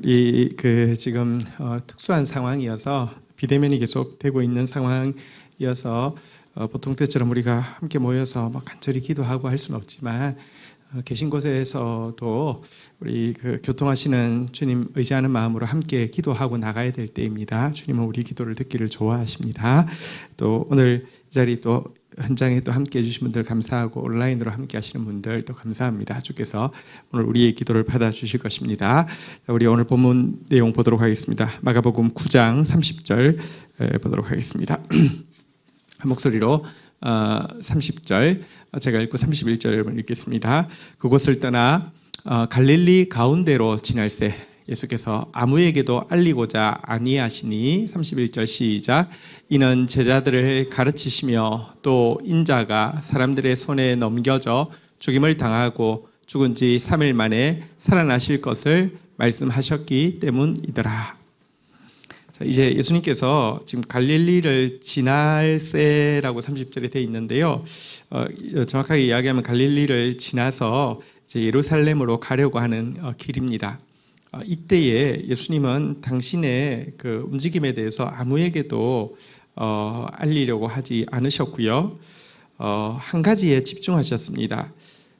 우리 지금 특수한 상황이어서 비대면이 계속되고 있는 상황이어서 보통 때처럼 우리가 함께 모여서 간절히 기도하고 할 수는 없지만 계신 곳에서도 우리 교통하시는 주님 의지하는 마음으로 함께 기도하고 나가야 될 때입니다. 주님은 우리 기도를 듣기를 좋아하십니다. 또 오늘 이 자리 또 현장에 또 함께 해주신 분들 감사하고 온라인으로 함께 하시는 분들 또 감사합니다. 주께서 오늘 우리의 기도를 받아주실 것입니다. 우리 오늘 본문 내용 보도록 하겠습니다. 마가복음 9장 30절 보도록 하겠습니다. 한 목소리로 30절 제가 읽고 31절을 읽겠습니다. 그곳을 떠나 갈릴리 가운데로 지날새 예수께서 아무에게도 알리고자 아니하시니 31절 시작. 이는 제자들을 가르치시며 또 인자가 사람들의 손에 넘겨져 죽임을 당하고 죽은 지 3일 만에 살아나실 것을 말씀하셨기 때문이더라. 자, 이제 예수님께서 지금 갈릴리를 지날새라고 30절에 되어 있는데요. 정확하게 이야기하면 갈릴리를 지나서 이제 예루살렘으로 가려고 하는 길입니다. 이때에 예수님은 당신의 그 움직임에 대해서 아무에게도 알리려고 하지 않으셨고요. 한 가지에 집중하셨습니다.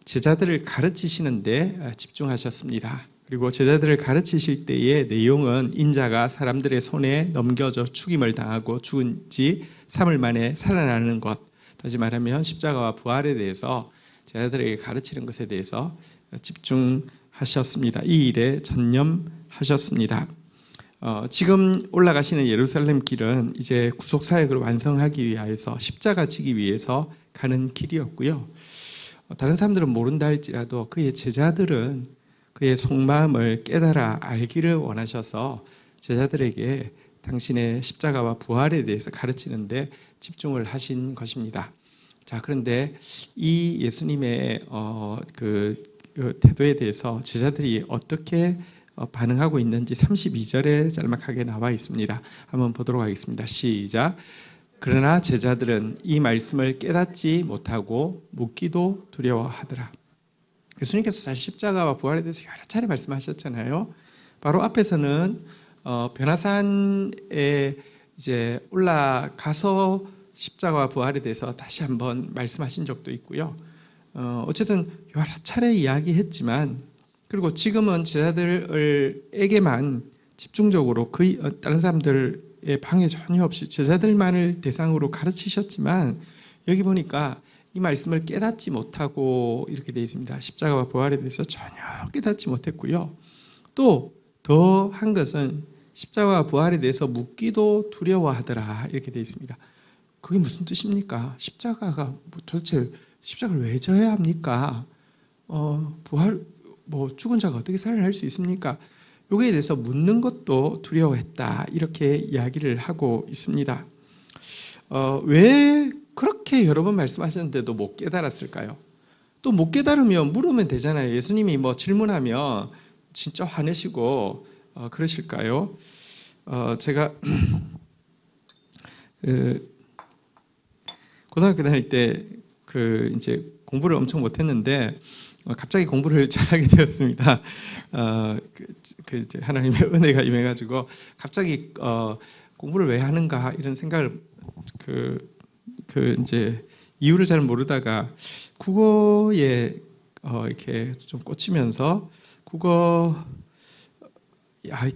제자들을 가르치시는데 집중하셨습니다. 그리고 제자들을 가르치실 때의 내용은 인자가 사람들의 손에 넘겨져 죽임을 당하고 죽은 지 3일 만에 살아나는 것, 다시 말하면 십자가와 부활에 대해서 제자들에게 가르치는 것에 대해서 집중하셨습니다. 이 일에 전념하셨습니다. 지금 올라가시는 예루살렘 길은 이제 구속사역을 완성하기 위하여서 십자가 지기 위해서 가는 길이었고요. 다른 사람들은 모른다 할지라도 그의 제자들은 그의 속마음을 깨달아 알기를 원하셔서 제자들에게 당신의 십자가와 부활에 대해서 가르치는데 집중을 하신 것입니다. 자, 그런데 이 예수님의 그 태도에 대해서 제자들이 어떻게 반응하고 있는지 32절에 짤막하게 나와 있습니다. 한번 보도록 하겠습니다. 시작. 그러나 제자들은 이 말씀을 깨닫지 못하고 묻기도 두려워하더라. 예수님께서 사실 십자가와 부활에 대해서 여러 차례 말씀하셨잖아요. 바로 앞에서는 변화산에 이제 올라가서 십자가와 부활에 대해서 다시 한번 말씀하신 적도 있고요. 어쨌든 여러 차례 이야기했지만, 그리고 지금은 제자들에게만 집중적으로 다른 사람들의 방해 전혀 없이 제자들만을 대상으로 가르치셨지만, 여기 보니까 이 말씀을 깨닫지 못하고 이렇게 되어 있습니다. 십자가와 부활에 대해서 전혀 깨닫지 못했고요. 또 더 한 것은 십자가와 부활에 대해서 묻기도 두려워하더라 이렇게 되어 있습니다. 그게 무슨 뜻입니까? 십자가가 도대체 십자가를 왜 져야 합니까? 부활 죽은 자가 어떻게 살아날 수 있습니까? 여기에 대해서 묻는 것도 두려워했다 이렇게 이야기를 하고 있습니다. 왜 그렇게 여러 번 말씀하셨는데도 못 깨달았을까요? 또 못 깨달으면 물으면 되잖아요. 예수님이 질문하면 진짜 화내시고 그러실까요? 제가 고등학교 다닐 때 이제 공부를 엄청 못했는데 갑자기 공부를 잘하게 되었습니다. 이제 하나님의 은혜가 임해가지고 갑자기 공부를 왜 하는가 이런 생각을 이제 이유를 잘 모르다가 국어에 이렇게 좀 꽂히면서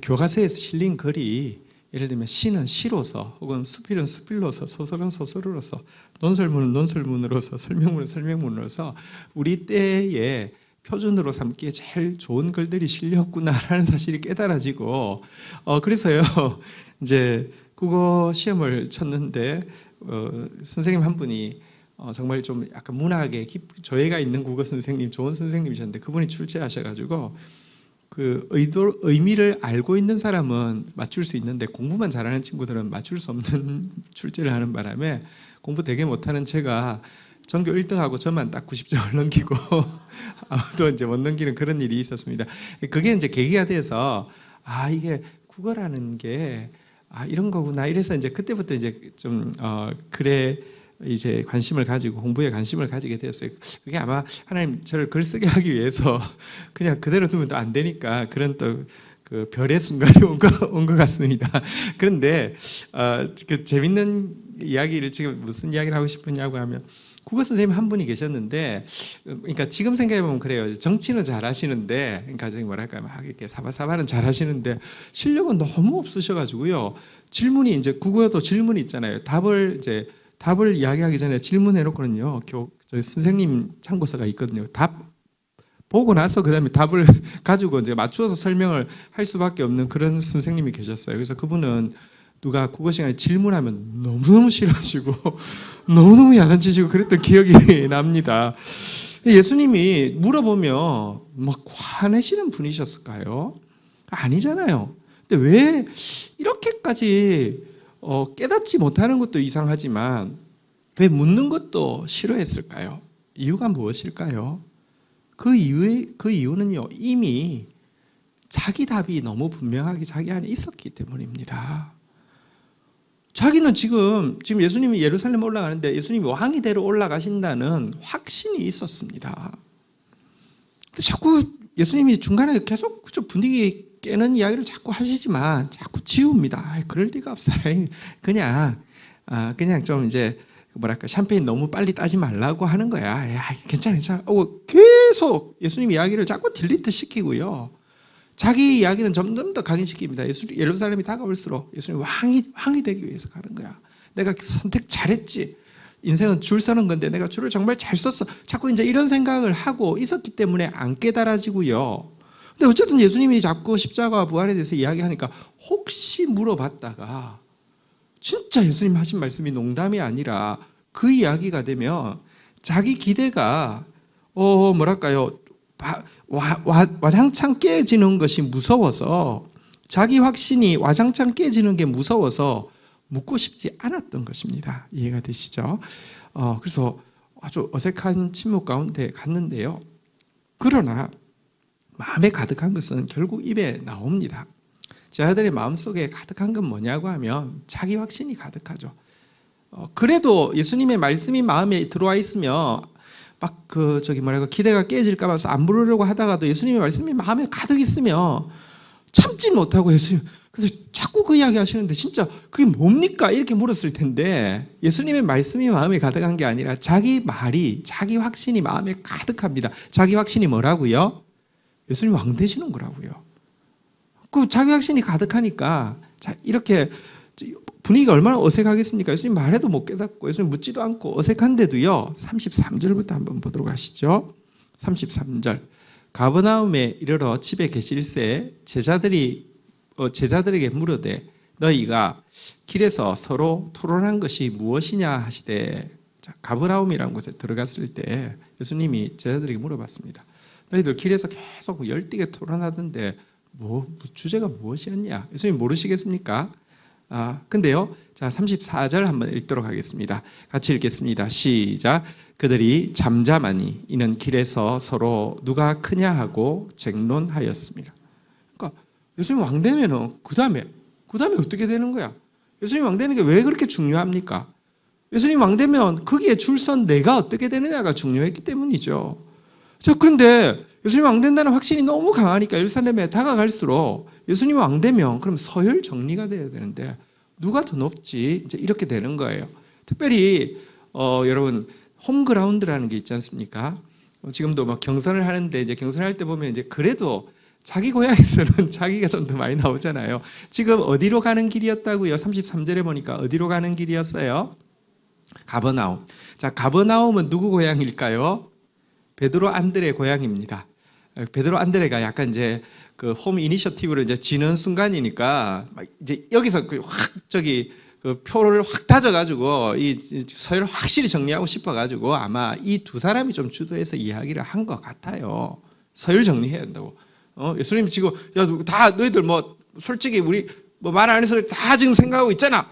교과서에서 실린 글이 예를 들면 시는 시로서 혹은 수필은 수필로서 소설은 소설로서 논설문은 논설문으로서 설명문은 설명문으로서 우리 때의 표준으로 삼기에 제일 좋은 글들이 실렸구나라는 사실이 깨달아지고 그래서요 이제 국어 시험을 쳤는데 선생님 한 분이 정말 좀 약간 문학에 저해가 있는 국어 선생님, 좋은 선생님이셨는데 그분이 출제하셔가지고 의미를 알고 있는 사람은 맞출 수 있는데 공부만 잘하는 친구들은 맞출 수 없는 출제를 하는 바람에 공부 되게 못하는 제가 전교 1등하고 저만 딱 90점을 넘기고 아무도 이제 못 넘기는 그런 일이 있었습니다. 그게 이제 계기가 돼서 이게 국어라는 게 이런 거구나. 이래서 이제 그때부터 이제 좀 글에 이제 관심을 가지고 공부에 관심을 가지게 되었어요. 그게 아마 하나님 저를 글 쓰게 하기 위해서 그냥 그대로 두면 또 안 되니까 그런 또 그 별의 순간이 온 것 같습니다. 그런데 그 재밌는 이야기를 지금 무슨 이야기를 하고 싶으냐고 하면 국어 선생님 한 분이 계셨는데, 그러니까 지금 생각해 보면 그래요. 정치는 잘하시는데, 그러니까 저기 뭐랄까 막 이렇게 사바사바는 잘하시는데 실력은 너무 없으셔가지고요. 질문이 이제 국어도 질문이 있잖아요. 답을 이야기하기 전에 질문해놓고는요. 저희 선생님 참고서가 있거든요. 답 보고 나서 그다음에 답을 가지고 이제 맞추어서 설명을 할 수밖에 없는 그런 선생님이 계셨어요. 그래서 그분은 누가 국어 시간에 질문하면 너무너무 싫어하시고 너무너무 야단치시고 그랬던 기억이 납니다. 예수님이 물어보면 막 화내시는 분이셨을까요? 아니잖아요. 근데 왜 이렇게까지 깨닫지 못하는 것도 이상하지만 왜 묻는 것도 싫어했을까요? 이유가 무엇일까요? 그 이유는요, 이미 자기 답이 너무 분명하게 자기 안에 있었기 때문입니다. 자기는 지금 예수님이 예루살렘 올라가는데 예수님이 왕이 되러 올라가신다는 확신이 있었습니다. 자꾸 예수님이 중간에 계속 분위기 깨는 이야기를 자꾸 하시지만 자꾸 지웁니다. 그럴 리가 없어요. 그냥 좀 이제 뭐랄까 샴페인 너무 빨리 따지 말라고 하는 거야. 괜찮아. 계속 예수님 이야기를 자꾸 딜리트 시키고요. 자기 이야기는 점점 더 각인시킵니다. 예루살렘이 다가올수록 예수님 왕이 되기 위해서 가는 거야. 내가 선택 잘했지. 인생은 줄 서는 건데 내가 줄을 정말 잘 썼어. 자꾸 이제 이런 생각을 하고 있었기 때문에 안 깨달아지고요. 근데 어쨌든 예수님이 자꾸 십자가와 부활에 대해서 이야기하니까 혹시 물어봤다가 진짜 예수님 하신 말씀이 농담이 아니라 그 이야기가 되면 자기 기대가 뭐랄까요 와장창 깨지는 것이 무서워서 자기 확신이 와장창 깨지는 게 무서워서 묻고 싶지 않았던 것입니다. 이해가 되시죠? 그래서 아주 어색한 침묵 가운데 갔는데요. 그러나 마음에 가득한 것은 결국 입에 나옵니다. 제자들의 마음속에 가득한 건 뭐냐고 하면 자기 확신이 가득하죠. 그래도 예수님의 말씀이 마음에 들어와 있으면 막 기대가 깨질까 봐서 안 부르려고 하다가도 예수님의 말씀이 마음에 가득 있으면 참지 못하고 예수님 그래서 자꾸 그 이야기 하시는데 진짜 그게 뭡니까? 이렇게 물었을 텐데 예수님의 말씀이 마음에 가득한 게 아니라 자기 확신이 마음에 가득합니다. 자기 확신이 뭐라고요? 예수님 왕 되시는 거라고요. 그 자기 확신이 가득하니까 이렇게 분위기가 얼마나 어색하겠습니까? 예수님 말해도 못 깨닫고 예수님 묻지도 않고 어색한데도요. 33절부터 한번 보도록 하시죠. 33절 가버나움에 이르러 집에 계실새 제자들에게 물으되 너희가 길에서 서로 토론한 것이 무엇이냐 하시되 가버나움이라는 곳에 들어갔을 때 예수님이 제자들에게 물어봤습니다. 너희들 길에서 계속 열띠게 토론하던데 주제가 무엇이었냐? 예수님 모르시겠습니까? 근데요. 자, 34절 한번 읽도록 하겠습니다. 같이 읽겠습니다. 시작. 그들이 잠잠하니 이는 길에서 서로 누가 크냐 하고 쟁론하였습니다. 그러니까 예수님 왕 되면은 그다음에 어떻게 되는 거야? 예수님 왕 되는 게 왜 그렇게 중요합니까? 예수님 왕 되면 거기에 줄선 내가 어떻게 되느냐가 중요했기 때문이죠. 그런데 예수님 왕 된다는 확신이 너무 강하니까 예루살렘에 다가갈수록 예수님 왕 되면 그럼 서열 정리가 돼야 되는데 누가 더 높지? 이제 이렇게 되는 거예요. 특별히 여러분 홈그라운드라는 게 있지 않습니까? 지금도 막 경선을 하는데 이제 경선할 때 보면 이제 그래도 자기 고향에서는 자기가 좀 더 많이 나오잖아요. 지금 어디로 가는 길이었다고요? 33절에 보니까 어디로 가는 길이었어요? 가버나움. 자, 가버나움은 누구 고향일까요? 베드로 안드레 고향입니다. 베드로 안드레가 약간 이제 그 홈 이니셔티브를 이제 지는 순간이니까 이제 여기서 그 표를 확 다져가지고 이 서열을 확실히 정리하고 싶어가지고 아마 이 두 사람이 좀 주도해서 이야기를 한 것 같아요. 서열 정리해야 된다고. 예수님 지금 다 너희들 솔직히 우리 말 안 해서 다 지금 생각하고 있잖아.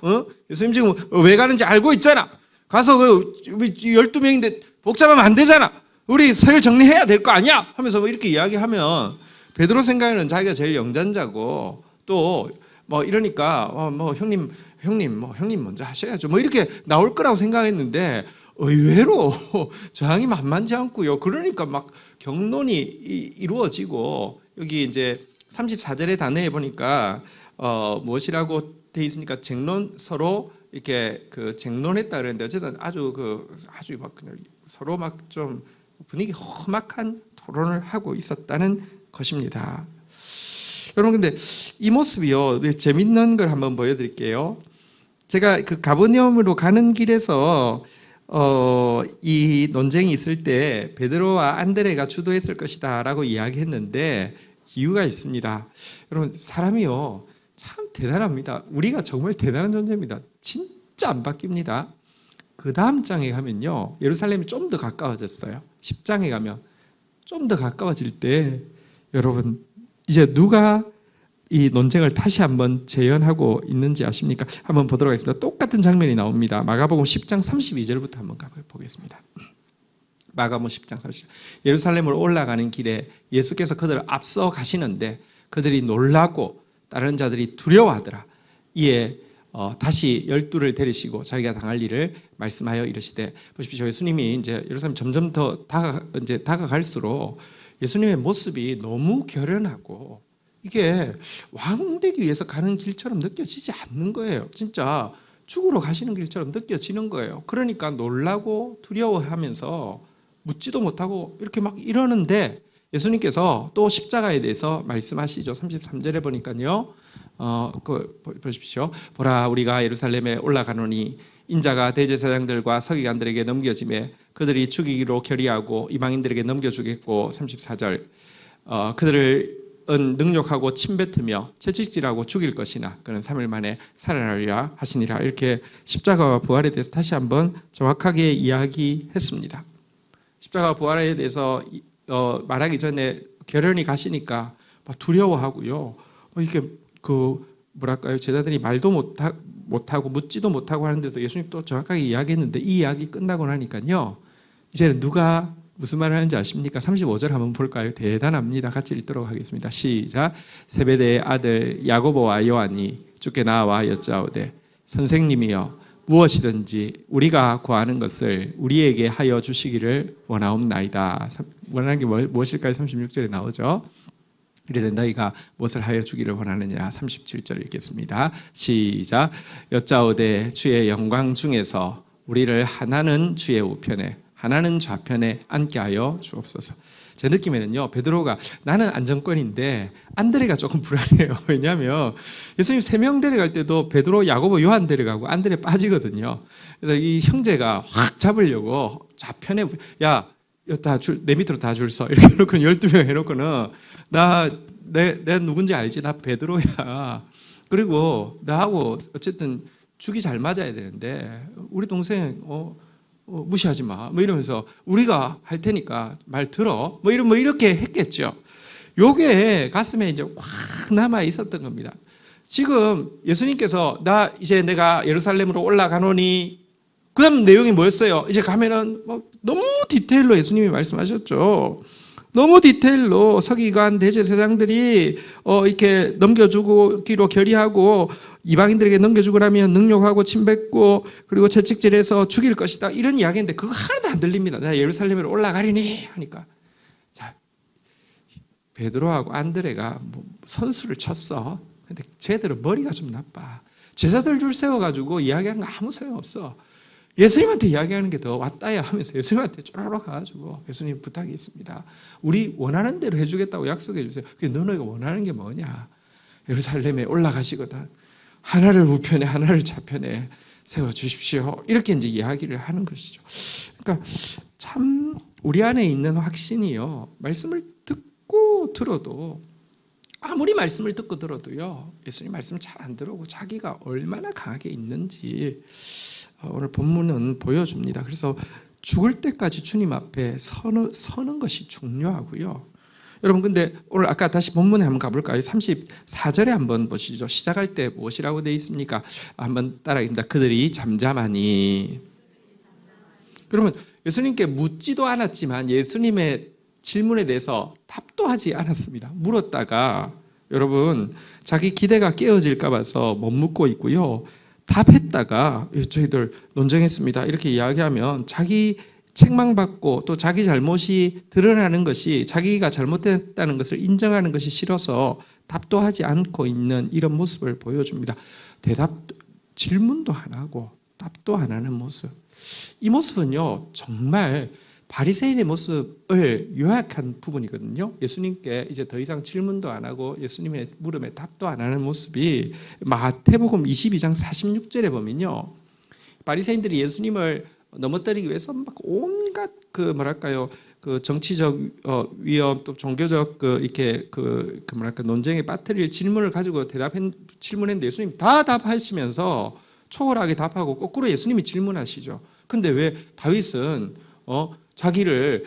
예수님 지금 왜 가는지 알고 있잖아. 가서 우리 12명인데 복잡하면 안 되잖아. 우리 서열 정리해야 될 거 아니야? 하면서 이렇게 이야기하면 베드로 생각에는 자기가 제일 영잔자고 또 이러니까 형님 먼저 하셔야죠. 이렇게 나올 거라고 생각했는데 의외로 저항이 만만치 않고요. 그러니까 막 경론이 이루어지고 여기 이제 34절의 단어에 보니까 무엇이라고 돼 있습니까? 서로 이렇게 그 쟁론했다 그랬는데 어쨌든 아주 막 그냥 서로 막 좀 분위기 험악한 토론을 하고 있었다는 것입니다. 여러분, 근데 이 모습이요, 재밌는 걸 한번 보여드릴게요. 제가 그 가버나움으로 가는 길에서 이 논쟁이 있을 때 베드로와 안드레가 주도했을 것이다라고 이야기했는데 이유가 있습니다. 여러분, 사람이요 참 대단합니다. 우리가 정말 대단한 존재입니다. 진짜 안 바뀝니다. 그 다음 장에 가면요, 예루살렘이 좀 더 가까워졌어요. 10장에 가면 좀 더 가까워질 때 여러분, 이제 누가 이 논쟁을 다시 한번 재현하고 있는지 아십니까? 한번 보도록 하겠습니다. 똑같은 장면이 나옵니다. 마가복음 10장 32절부터 한번 가보겠습니다. 마가복음 10장 32절. 예루살렘으로 올라가는 길에 예수께서 그들을 앞서 가시는데 그들이 놀라고 다른 자들이 두려워하더라. 이에 다시 12를 데리시고 자기가 당할 일을 말씀하여 이르시되, 보십시오. 예수님이 이제 예루살렘 점점 더 다가갈수록 예수님의 모습이 너무 결연하고 이게 왕 되기 위해서 가는 길처럼 느껴지지 않는 거예요. 진짜 죽으러 가시는 길처럼 느껴지는 거예요. 그러니까 놀라고 두려워하면서 묻지도 못하고 이렇게 막 이러는데 예수님께서 또 십자가에 대해서 말씀하시죠. 33절에 보니까요. 보십시오. 보라, 우리가 예루살렘에 올라가노니 인자가 대제사장들과 서기관들에게 넘겨지매 그들이 죽이기로 결의하고 이방인들에게 넘겨주겠고, 34절 그들을 능욕하고 침뱉으며 채찍질하고 죽일 것이나 그는 3일 만에 살아나리라 하시니라. 이렇게 십자가와 부활에 대해서 다시 한번 정확하게 이야기했습니다. 십자가와 부활에 대해서 말하기 전에 결연히 가시니까 막 두려워하고요. 이렇게 뭐랄까요, 제자들이 말도 못하고 묻지도 못하고 하는데도 예수님 또 정확하게 이야기했는데, 이 이야기 끝나고 나니까요, 이제는 누가 무슨 말을 하는지 아십니까? 35절 한번 볼까요? 대단합니다. 같이 읽도록 하겠습니다. 시작. 세베대의 아들 야고보와 요한이 주께 나와 여짜오되, 선생님이여, 무엇이든지 우리가 구하는 것을 우리에게 하여 주시기를 원하옵나이다. 원하는 게 무엇일까요? 36절에 나오죠. 이르되 너희가 무엇을 하여 주기를 원하느냐. 37절 읽겠습니다. 시작. 여짜오되 주의 영광 중에서 우리를 하나는 주의 우편에 하나는 좌편에 앉게 하여 주옵소서. 제 느낌에는요, 베드로가 나는 안정권인데 안드레가 조금 불안해요. 왜냐하면 예수님 3명 데려갈 때도 베드로, 야고보, 요한 데려가고 안드레 빠지거든요. 그래서 이 형제가 확 잡으려고 좌편에, 야, 내 밑으로 다 줄 서. 이렇게 해놓고 12명 해놓고는 내가 누군지 알지? 나 베드로야. 그리고 나하고 어쨌든 죽이 잘 맞아야 되는데 우리 동생 무시하지 마. 뭐 이러면서 우리가 할 테니까 말 들어. 뭐 이렇게 했겠죠. 요게 가슴에 이제 확 남아 있었던 겁니다. 지금 예수님께서 이제 내가 예루살렘으로 올라가노니, 그 다음 내용이 뭐였어요? 이제 가면은 너무 디테일로 예수님이 말씀하셨죠. 너무 디테일로 서기관 대제사장들이 이렇게 넘겨주기로 결의하고 이방인들에게 넘겨주고 나면 능욕하고 침뱉고 그리고 채찍질해서 죽일 것이다, 이런 이야기인데 그거 하나도 안 들립니다. 내가 예루살렘으로 올라가리니 하니까, 자, 베드로하고 안드레가 선수를 쳤어. 근데 쟤들은 머리가 좀 나빠. 제자들 줄 세워가지고 이야기하는 거 아무 소용없어. 예수님한테 이야기하는 게 더 왔다야 하면서 예수님한테 쪼르르 가가지고, 예수님 부탁이 있습니다. 우리 원하는 대로 해주겠다고 약속해 주세요. 그게 너희가 원하는 게 뭐냐? 예루살렘에 올라가시거든. 하나를 우편에 하나를 좌편에 세워주십시오. 이렇게 이제 이야기를 하는 것이죠. 그러니까 참 우리 안에 있는 확신이요, 말씀을 듣고 들어도, 아무리 말씀을 듣고 들어도요, 예수님 말씀을 잘 안 들어오고 자기가 얼마나 강하게 있는지 오늘 본문은 보여줍니다. 그래서 죽을 때까지 주님 앞에 서는 것이 중요하고요. 여러분, 근데 오늘 아까 다시 본문에 한번 가볼까요? 34절에 한번 보시죠. 시작할 때 무엇이라고 되어 있습니까? 한번 따라하겠습니다. 그들이 잠잠하니. 그러면 예수님께 묻지도 않았지만 예수님의 질문에 대해서 답도 하지 않았습니다. 물었다가 여러분, 자기 기대가 깨어질까 봐서 못 묻고 있고요. 답했다가 저희들 논쟁했습니다, 이렇게 이야기하면 자기 책망받고 또 자기 잘못이 드러나는 것이, 자기가 잘못했다는 것을 인정하는 것이 싫어서 답도 하지 않고 있는 이런 모습을 보여줍니다. 질문도 안 하고 답도 안 하는 모습. 이 모습은요, 정말 바리새인의 모습을 요약한 부분이거든요. 예수님께 이제 더 이상 질문도 안 하고 예수님의 물음에 답도 안 하는 모습이 마태복음 22장 46절에 보면요, 바리새인들이 예수님을 넘어뜨리기 위해서 막 온갖 그 정치적 위험, 또 종교적 이렇게 논쟁에 빠뜨릴 질문을 가지고 질문했는데 예수님 다 답하시면서 초월하게 답하고 거꾸로 예수님이 질문하시죠. 근데 왜 다윗은 자기를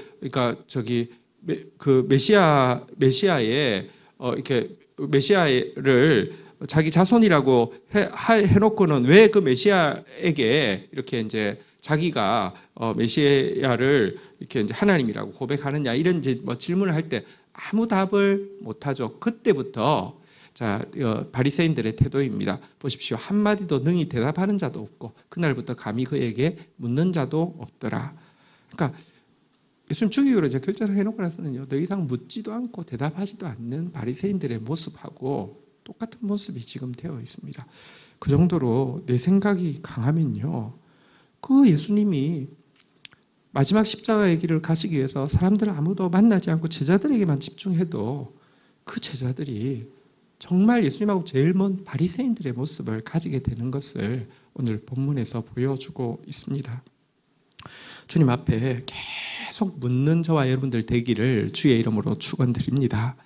메시아의 이렇게 메시아를 자기 자손이라고 해놓고는 왜 그 메시아에게 이렇게 이제 자기가 메시아를 이렇게 이제 하나님이라고 고백하느냐, 이런 이제 질문을 할 때 아무 답을 못하죠. 그때부터 바리새인들의 태도입니다. 보십시오. 한마디도 능히 대답하는 자도 없고 그날부터 감히 그에게 묻는 자도 없더라. 그러니까 예수님 죽이기로 이제 결정을 해놓고 나서는요, 더 이상 묻지도 않고 대답하지도 않는 바리새인들의 모습하고 똑같은 모습이 지금 되어 있습니다. 그 정도로 내 생각이 강하면요, 그 예수님이 마지막 십자가의 길을 가시기 위해서 사람들을 아무도 만나지 않고 제자들에게만 집중해도 그 제자들이 정말 예수님하고 제일 먼 바리새인들의 모습을 가지게 되는 것을 오늘 본문에서 보여주고 있습니다. 주님 앞에 계속 묻는 저와 여러분들 되기를 주의 이름으로 축원드립니다.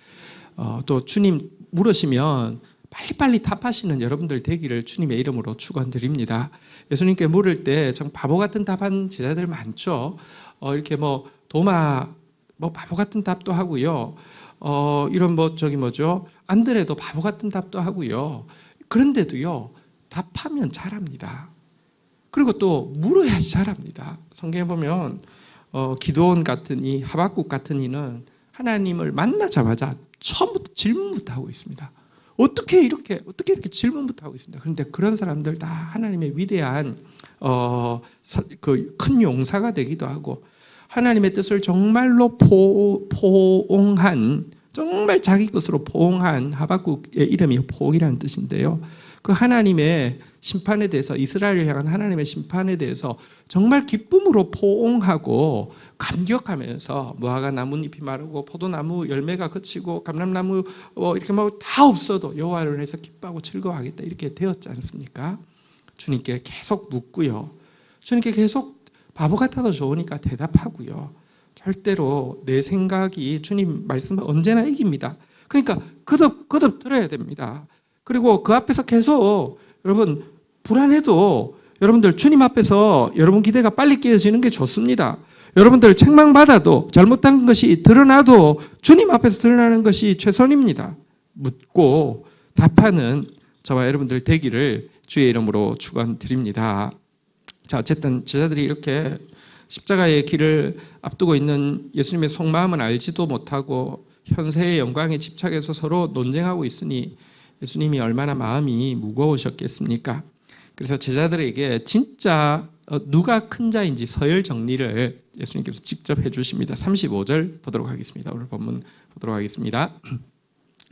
또 주님 물으시면 빨리빨리 답하시는 여러분들 되기를 주님의 이름으로 축원드립니다. 예수님께 물을 때 참 바보 같은 답한 제자들 많죠. 이렇게 도마 바보 같은 답도 하고요. 이런 안드레도 바보 같은 답도 하고요. 그런데도요, 답하면 잘합니다. 그리고 또 물어야지 잘합니다. 성경에 보면 기드온 같은 이, 하박국 같은 이는 하나님을 만나자마자 처음부터 질문부터 하고 있습니다. 어떻게 이렇게 질문부터 하고 있습니다. 그런데 그런 사람들 다 하나님의 위대한 큰 용사가 되기도 하고, 하나님의 뜻을 정말로 포옹한, 정말 자기 것으로 포옹한, 하박국의 이름이 포옹이라는 뜻인데요, 그 하나님의 심판에 대해서, 이스라엘을 향한 하나님의 심판에 대해서 정말 기쁨으로 포옹하고 감격하면서, 무화과 나뭇잎이 마르고 포도나무 열매가 그치고 감람나무 이렇게 다 없어도 여호와를 해서 기뻐하고 즐거워하겠다, 이렇게 되었지 않습니까? 주님께 계속 묻고요, 주님께 계속 바보 같아도 좋으니까 대답하고요, 절대로 내 생각이 주님 말씀은 언제나 이깁니다. 그러니까 거듭 들어야 됩니다. 그리고 그 앞에서 계속 여러분 불안해도 여러분들 주님 앞에서 여러분 기대가 빨리 깨어지는 게 좋습니다. 여러분들 책망받아도 잘못한 것이 드러나도 주님 앞에서 드러나는 것이 최선입니다. 묻고 답하는 저와 여러분들 되기를 주의 이름으로 축원드립니다. 자, 어쨌든 제자들이 이렇게 십자가의 길을 앞두고 있는 예수님의 속마음은 알지도 못하고 현세의 영광에 집착해서 서로 논쟁하고 있으니 예수님이 얼마나 마음이 무거우셨겠습니까? 그래서 제자들에게 진짜 누가 큰 자인지 서열 정리를 예수님께서 직접 해주십니다. 35절 보도록 하겠습니다. 오늘 본문 보도록 하겠습니다.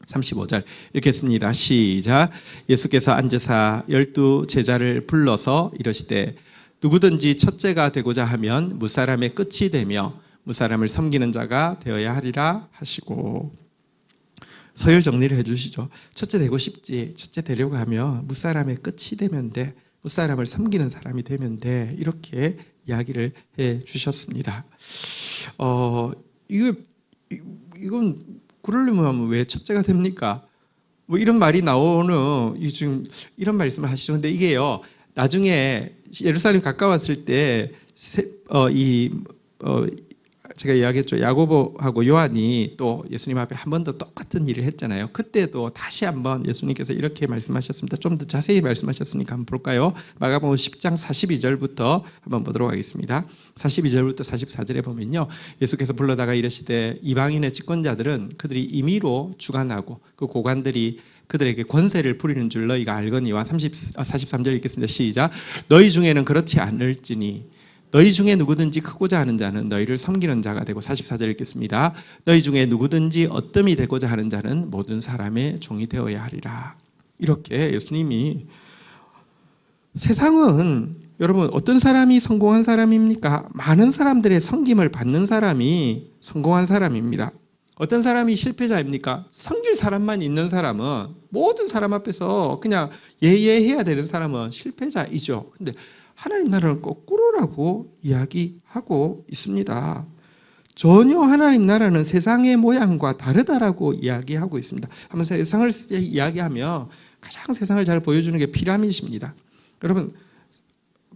35절 읽겠습니다. 시작. 예수께서 앉으사 12 제자를 불러서 이르시되 누구든지 첫째가 되고자 하면 무사람의 끝이 되며 무사람을 섬기는 자가 되어야 하리라 하시고, 서열 정리를 해주시죠. 첫째 되고 싶지, 첫째 되려고 하면 무사람의 끝이 되면 돼, 무사람을 섬기는 사람이 되면 돼, 이렇게 이야기를 해주셨습니다. 이건 그러려면 왜 첫째가 됩니까? 이런 말이 나오는, 지금 이런 말씀을 하시죠. 근데 이게요, 나중에 예루살렘 가까웠을 때 제가 이야기했죠. 야고보하고 요한이 또 예수님 앞에 한 번 더 똑같은 일을 했잖아요. 그때도 다시 한번 예수님께서 이렇게 말씀하셨습니다. 좀 더 자세히 말씀하셨으니까 한번 볼까요? 마가복음 10장 42절부터 한번 보도록 하겠습니다. 42절부터 44절에 보면요, 예수께서 불러다가 이르시되 이방인의 집권자들은 그들이 임의로 주관하고 그 고관들이 그들에게 권세를 부리는 줄 너희가 알거니와. 43절 읽겠습니다. 시작. 너희 중에는 그렇지 않을지니 너희 중에 누구든지 크고자 하는 자는 너희를 섬기는 자가 되고 44절 읽겠습니다. 너희 중에 누구든지 어뜸이 되고자 하는 자는 모든 사람의 종이 되어야 하리라. 이렇게 예수님이 세상은 여러분 어떤 사람이 성공한 사람입니까? 많은 사람들의 섬김을 받는 사람이 성공한 사람입니다. 어떤 사람이 실패자입니까? 섬길 사람만 있는 사람은 모든 사람 앞에서 그냥 예예해야 되는 사람은 실패자이죠. 근데 하나님 나라는 거꾸로라고 이야기하고 있습니다. 전혀 하나님 나라는 세상의 모양과 다르다라고 이야기하고 있습니다. 한번 세상을 이야기하면 가장 세상을 잘 보여주는 게 피라밋입니다. 여러분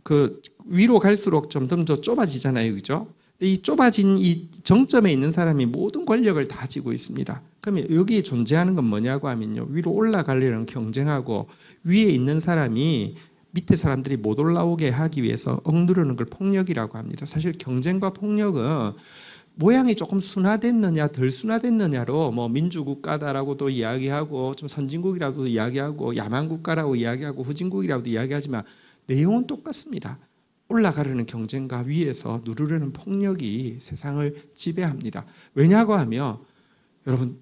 그 위로 갈수록 점점 더 좁아지잖아요, 그죠? 이 좁아진 이 정점에 있는 사람이 모든 권력을 다 지고 있습니다. 그러면 여기 존재하는 건 뭐냐고 하면요, 위로 올라가려는 경쟁하고 위에 있는 사람이 밑에 사람들이 못 올라오게 하기 위해서 억누르는 걸 폭력이라고 합니다. 사실 경쟁과 폭력은 모양이 조금 순화됐느냐 덜 순화됐느냐로 뭐 민주국가다라고도 이야기하고 좀 선진국이라고도 이야기하고 야만국가라고 이야기하고 후진국이라고도 이야기하지만 내용은 똑같습니다. 올라가려는 경쟁과 위에서 누르려는 폭력이 세상을 지배합니다. 왜냐고 하면 여러분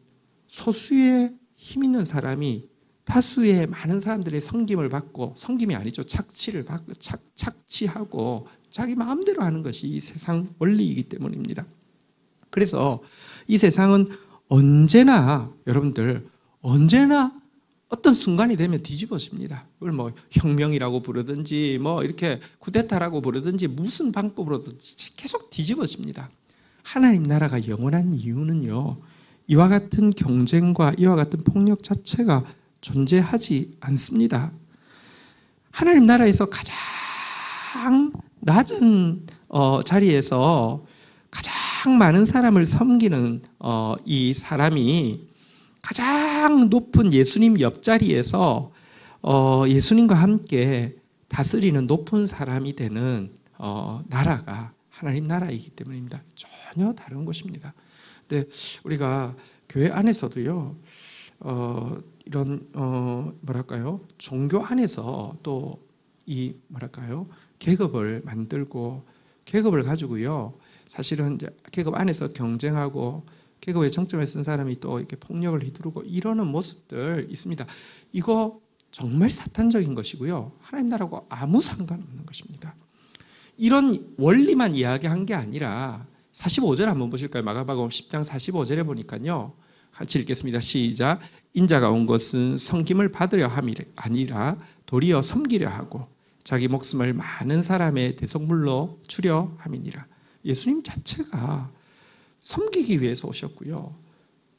소수의 힘 있는 사람이 다수의 많은 사람들의 섬김을 받고, 섬김이 아니죠, 착취를 받고 착취하고 자기 마음대로 하는 것이 이 세상 원리이기 때문입니다. 그래서 이 세상은 언제나 여러분들 언제나 어떤 순간이 되면 뒤집어집니다. 그걸 뭐 혁명이라고 부르든지 뭐 이렇게 쿠데타라고 부르든지 무슨 방법으로든지 계속 뒤집어집니다. 하나님 나라가 영원한 이유는요, 이와 같은 경쟁과 이와 같은 폭력 자체가 존재하지 않습니다. 하나님 나라에서 가장 낮은 자리에서 가장 많은 사람을 섬기는 이 사람이 가장 높은 예수님 옆자리에서 예수님과 함께 다스리는 높은 사람이 되는 나라가 하나님 나라이기 때문입니다. 전혀 다른 것입니다. 근데 우리가 교회 안에서도요, 이런 뭐랄까요, 종교 안에서 또 이 뭐랄까요, 계급을 만들고 계급을 가지고요, 사실은 이제 계급 안에서 경쟁하고 계급의 정점에 쓴 사람이 또 이렇게 폭력을 휘두르고 이러는 모습들 있습니다. 이거 정말 사탄적인 것이고요, 하나님 나라하고 아무 상관없는 것입니다. 이런 원리만 이야기한 게 아니라 45절 한번 보실까요? 마가복음 10장 45절에 보니까요, 같이 읽겠습니다. 시작. 인자가 온 것은 섬김을 받으려 함이 아니라 도리어 섬기려 하고 자기 목숨을 많은 사람의 대속물로 주려 함이니라. 예수님 자체가 섬기기 위해서 오셨고요,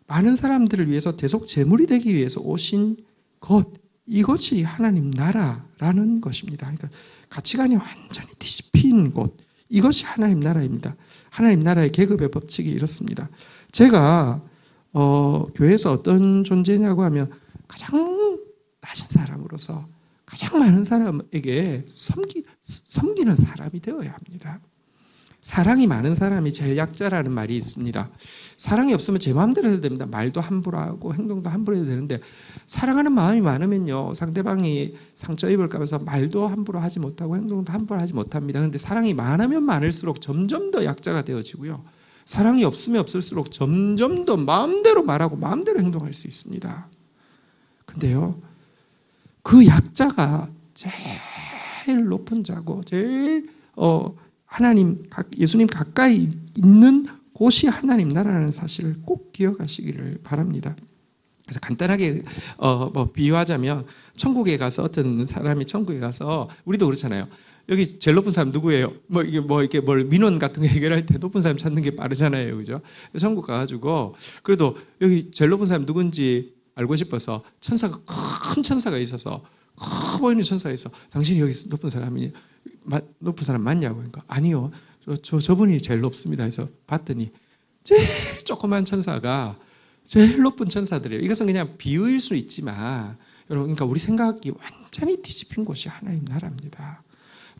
많은 사람들을 위해서 대속 제물이 되기 위해서 오신 것, 이것이 하나님 나라라는 것입니다. 그러니까 가치관이 완전히 뒤집힌 곳, 이것이 하나님 나라입니다. 하나님 나라의 계급의 법칙이 이렇습니다. 제가 교회에서 어떤 존재냐고 하면 가장 낮은 사람으로서 가장 많은 사람에게 섬기는 사람이 되어야 합니다. 사랑이 많은 사람이 제일 약자라는 말이 있습니다. 사랑이 없으면 제 마음대로 해도 됩니다. 말도 함부로 하고 행동도 함부로 해도 되는데, 사랑하는 마음이 많으면요, 상대방이 상처 입을까 봐서 말도 함부로 하지 못하고 행동도 함부로 하지 못합니다. 그런데 사랑이 많으면 많을수록 점점 더 약자가 되어지고요, 사랑이 없으면 없을수록 점점 더 마음대로 말하고 마음대로 행동할 수 있습니다. 근데요, 그 약자가 제일 높은 자고 제일 하나님, 예수님 가까이 있는 곳이 하나님 나라라는 사실을 꼭 기억하시기를 바랍니다. 그래서 간단하게 뭐 비유하자면, 천국에 가서 어떤 사람이 천국에 가서, 우리도 그렇잖아요. 여기 제일 높은 사람 누구예요? 이렇게 뭘 민원 같은 거 해결할 때 높은 사람 찾는 게 빠르잖아요, 그죠? 천국 가가지고 그래도 여기 제일 높은 사람 누군지 알고 싶어서 천사가, 큰 천사가 있어서, 커 보이는 천사가 있어. 당신이 여기 높은 사람이 높은 사람 맞냐고. 그러니까 아니요, 저분이 제일 높습니다 해서 봤더니 제일 조그만 천사가 제일 높은 천사들이에요. 이것은 그냥 비유일 수 있지만 여러분, 그러니까 우리 생각이 완전히 뒤집힌 곳이 하나님 나라입니다.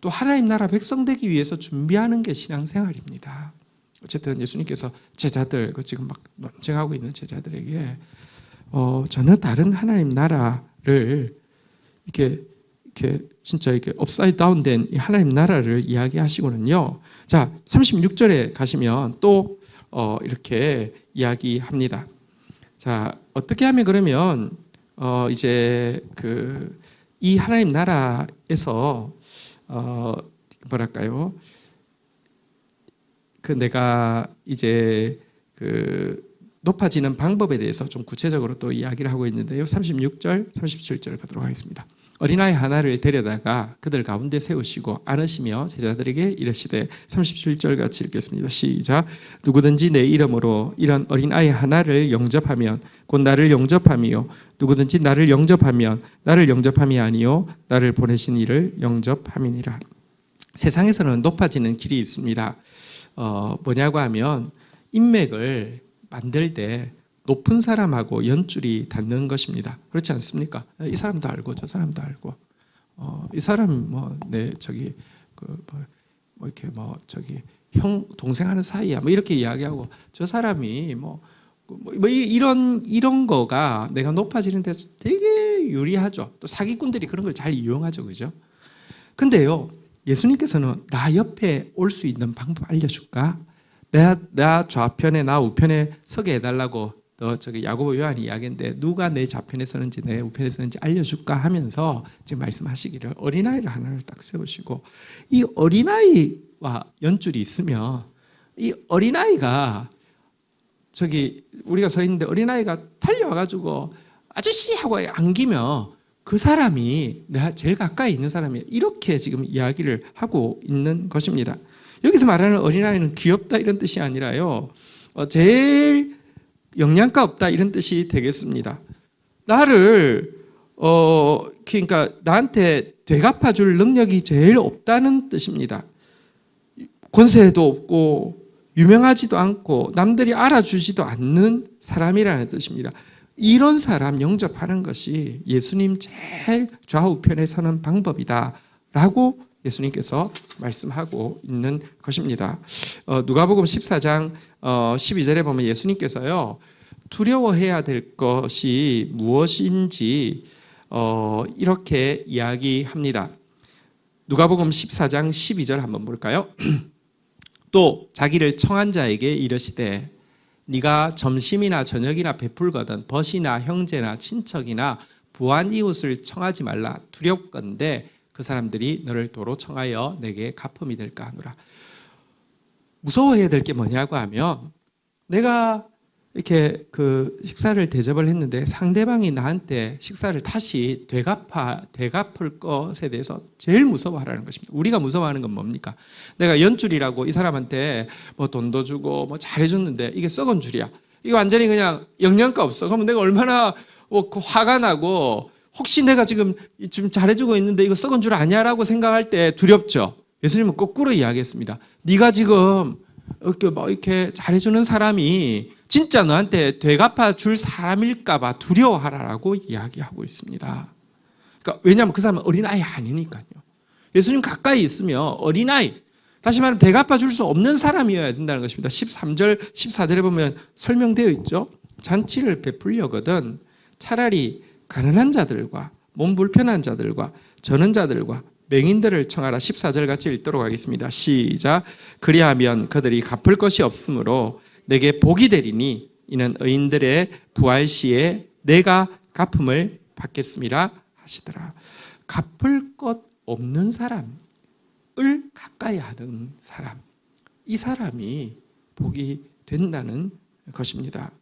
또 하나님 나라 백성 되기 위해서 준비하는 게 신앙생활입니다. 어쨌든 예수님께서 제자들, 지금 막 논쟁하고 있는 제자들에게 전혀 다른 하나님 나라를 이렇게 이렇게 진짜 이렇게 업사이드 다운된 이 하나님 나라를 이야기하시고는요. 자, 36절에 가시면 또 이렇게 이야기합니다. 자, 어떻게 하면 그러면 이제 이 하나님 나라에서 뭐랄까요? 내가 이제 높아지는 방법에 대해서 좀 구체적으로 또 이야기를 하고 있는데요. 36절, 37절을 보도록 하겠습니다. 어린아이 하나를 데려다가 그들 가운데 세우시고 안으시며 제자들에게 이르시되 37절 같이 읽겠습니다. 시작. 누구든지 내 이름으로 이런 어린아이 하나를 영접하면 곧 나를 영접함이요 누구든지 나를 영접하면 나를 영접함이 아니요 나를 보내신 이를 영접함이니라. 세상에서는 높아지는 길이 있습니다. 뭐냐고 하면 인맥을 만들 때 높은 사람하고 연줄이 닿는 것입니다. 그렇지 않습니까? 이 사람도 알고 저 사람도 알고, 이 사람 이렇게 형 동생 하는 사이야 뭐 이렇게 이야기하고 저 사람이 이런 거가 내가 높아지는 데 되게 유리하죠. 또 사기꾼들이 그런 걸 잘 이용하죠, 그죠? 근데요, 예수님께서는 나 옆에 올 수 있는 방법 알려줄까? 나 좌편에 나 우편에 서게 해달라고 야고보 요한이 이야기인데 누가 내 좌편에 서는지 내 우편에 서는지 알려줄까 하면서 지금 말씀하시기를 어린아이를 하나를 딱 세우시고 이 어린아이와 연줄이 있으면 이 어린아이가 우리가 서 있는데 어린아이가 달려와가지고 아저씨 하고 안기면 그 사람이 내가 제일 가까이 있는 사람이에요. 이렇게 지금 이야기를 하고 있는 것입니다. 여기서 말하는 어린아이는 귀엽다 이런 뜻이 아니라요. 제일 영양가 없다 이런 뜻이 되겠습니다. 나를 그러니까 나한테 되갚아줄 능력이 제일 없다는 뜻입니다. 권세도 없고 유명하지도 않고 남들이 알아주지도 않는 사람이라는 뜻입니다. 이런 사람 영접하는 것이 예수님 제일 좌우편에 서는 방법이다라고 예수님께서 말씀하고 있는 것입니다. 누가복음 14장 12절에 보면 예수님께서요 두려워해야 될 것이 무엇인지 이렇게 이야기합니다. 누가복음 14장 12절 한번 볼까요? 또 자기를 청한 자에게 이르시되 네가 점심이나 저녁이나 베풀거든 벗이나 형제나 친척이나 부한 이웃을 청하지 말라. 두렵건대 그 사람들이 너를 도로 청하여 내게 갚음이 될까 하노라. 무서워해야 될 게 뭐냐고 하면 내가 이렇게 식사를 대접을 했는데 상대방이 나한테 식사를 다시 되갚을 것에 대해서 제일 무서워하라는 것입니다. 우리가 무서워하는 건 뭡니까? 내가 연줄이라고 이 사람한테 뭐 돈도 주고 뭐 잘해줬는데 이게 썩은 줄이야. 이게 완전히 그냥 영양가 없어. 그러면 내가 얼마나 화가 나고 혹시 내가 지금 잘해주고 있는데 이거 썩은 줄 아냐라고 생각할 때 두렵죠. 예수님은 거꾸로 이야기했습니다. 네가 지금 이렇게 잘해주는 사람이 진짜 너한테 되갚아 줄 사람일까 봐 두려워하라라고 이야기하고 있습니다. 그러니까 왜냐하면 그 사람은 어린아이 아니니까요. 예수님 가까이 있으면 어린아이, 다시 말하면 되갚아 줄 수 없는 사람이어야 된다는 것입니다. 13절, 14절에 보면 설명되어 있죠. 잔치를 베풀려거든 차라리 가난한 자들과 몸 불편한 자들과 저는 자들과 맹인들을 청하라. 14절 같이 읽도록 하겠습니다. 시작. 그리하면 그들이 갚을 것이 없으므로 내게 복이 되리니 이는 의인들의 부활 시에 내가 갚음을 받겠음이라 하시더라. 갚을 것 없는 사람을 가까이 하는 사람, 이 사람이 복이 된다는 것입니다.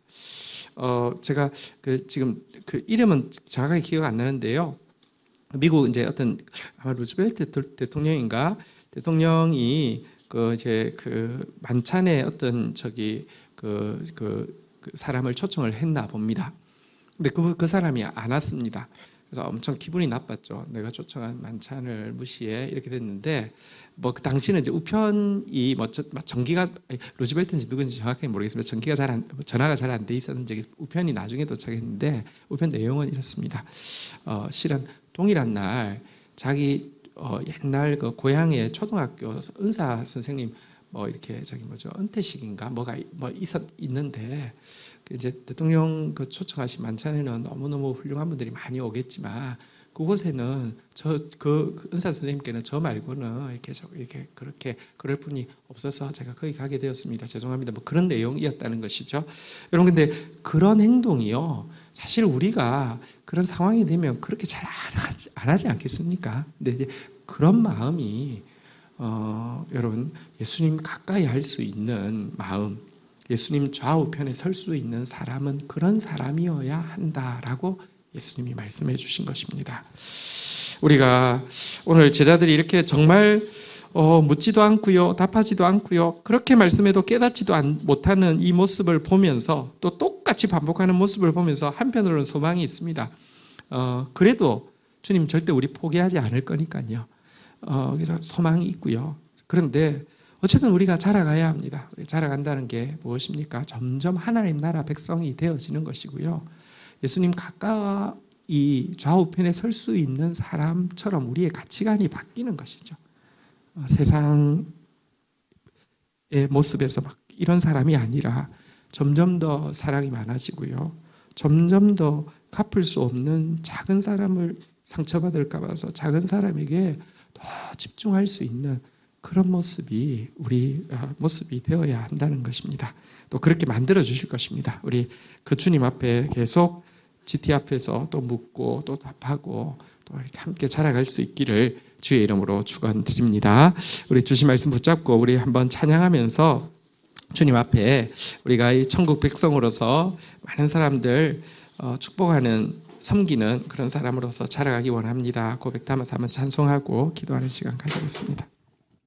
제가 지금 이름은 정확하게 기억 안 나는데요. 미국 이제 어떤 아마 루즈벨트 대통령인가 대통령이 만찬에 어떤 사람을 초청을 했나 봅니다. 근데 그 사람이 안 왔습니다. 그래서 엄청 기분이 나빴죠. 내가 초청한 만찬을 무시해 이렇게 됐는데 그 당시는 이제 우편이 전기가 루즈벨트인지 누군지 정확하게 모르겠습니다. 전화가 잘 안 돼 있었는지 우편이 나중에 도착했는데 우편 내용은 이렇습니다. 실은 동일한 날 자기 옛날 고향의 초등학교 은사 선생님 이렇게 은퇴식인가 있는데 이제 대통령 초청하신 만찬에는 너무너무 훌륭한 분들이 많이 오겠지만 그곳에는 그 은사 선생님께는 저 말고는 이렇게 그렇게 그럴 분이 없어서 제가 거기 가게 되었습니다. 죄송합니다. 뭐 그런 내용이었다는 것이죠. 여러분, 근데 그런 행동이요, 사실 우리가 그런 상황이 되면 그렇게 잘 안 하지 않겠습니까? 근데 이제 그런 마음이 여러분, 예수님 가까이 할 수 있는 마음, 예수님 좌우편에 설 수 있는 사람은 그런 사람이어야 한다라고 예수님이 말씀해 주신 것입니다. 우리가 오늘 제자들이 이렇게 정말 묻지도 않고요, 답하지도 않고요, 그렇게 말씀해도 깨닫지도 못하는 이 모습을 보면서, 또 똑같이 반복하는 모습을 보면서 한편으로는 소망이 있습니다. 그래도 주님 절대 우리 포기하지 않을 거니까요. 그래서 소망이 있고요. 그런데 어쨌든 우리가 자라가야 합니다. 자라간다는 게 무엇입니까? 점점 하나님 나라 백성이 되어지는 것이고요. 예수님 가까이 좌우편에 설 수 있는 사람처럼 우리의 가치관이 바뀌는 것이죠. 세상의 모습에서 막 이런 사람이 아니라 점점 더 사랑이 많아지고요. 점점 더 갚을 수 없는 작은 사람을 상처받을까 봐서 작은 사람에게 더 집중할 수 있는 그런 모습이 우리 모습이 되어야 한다는 것입니다. 또 그렇게 만들어 주실 것입니다. 우리 그 주님 앞에 계속 GT 앞에서 또 묻고 또 답하고 또 이렇게 함께 자라갈 수 있기를 주의 이름으로 축원드립니다. 우리 주신 말씀 붙잡고 우리 한번 찬양하면서 주님 앞에 우리가 이 천국 백성으로서 많은 사람들 축복하는, 섬기는 그런 사람으로서 자라가기 원합니다. 고백 담아서 한번 찬송하고 기도하는 시간 가져겠습니다.